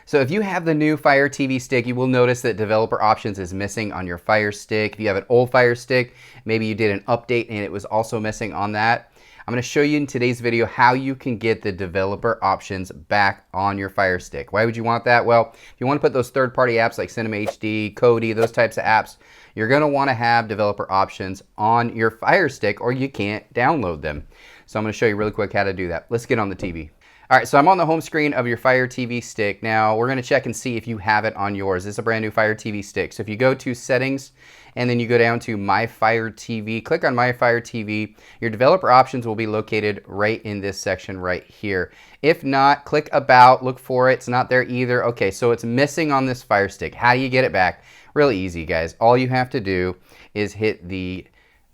So if you have the new Fire TV stick, you will notice that developer options is missing on your Fire Stick. If you have an old Fire Stick, maybe you did an update and it was also missing on that. I'm going to show you in today's video how you can get the developer options back on your Fire Stick. Why would you want that? Well, if you want to put those third-party apps like Cinema HD, Kodi, those types of apps, you're going to want to have developer options on your Fire Stick or you can't download them. So I'm going to show you really quick how to do that. Let's get on the TV. All right, so I'm on the home screen of your Fire TV stick. Now we're going to check and see if you have it on yours. This is a brand new Fire TV stick. So if you go to settings and then you go down to My Fire TV, click on My Fire TV. Your developer options will be located right in this section right here. If not, click About, look for it. It's not there either. Okay, so it's missing on this Fire Stick. How do you get it back? Really easy, guys. All you have to do is hit the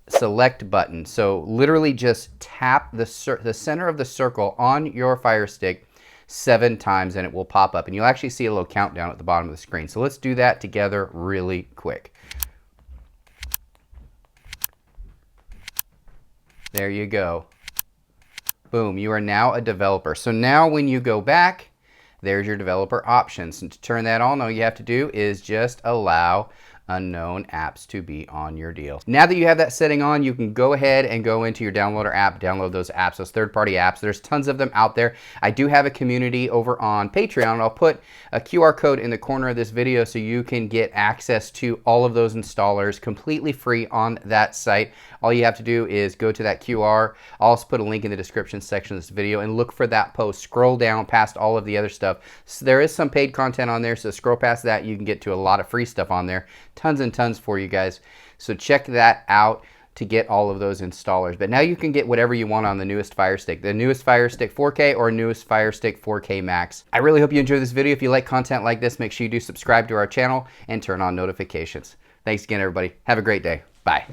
select button. So literally just tap the center of the circle on your Fire Stick 7 times and it will pop up and you'll actually see a little countdown at the bottom of the screen. So let's do that together really quick. There you go. Boom, you are now a developer. So now when you go back, there's your developer options. And to turn that on, all you have to do is just allow unknown apps to be on your deal. Now that you have that setting on, you can go ahead and go into your downloader app, download those apps, those third-party apps. There's tons of them out there. I do have a community over on Patreon. I'll put a QR code in the corner of this video so you can get access to all of those installers completely free on that site. All you have to do is go to that QR. I'll also put a link in the description section of this video and look for that post. Scroll down past all of the other stuff. So there is some paid content on there, so scroll past that. You can get to a lot of free stuff on there. Tons and tons for you guys. So check that out to get all of those installers. But now you can get whatever you want on the newest Fire Stick. The newest Fire Stick 4K or newest Fire Stick 4K Max. I really hope you enjoyed this video. If you like content like this, make sure you do subscribe to our channel and turn on notifications. Thanks again, everybody. Have a great day. Bye.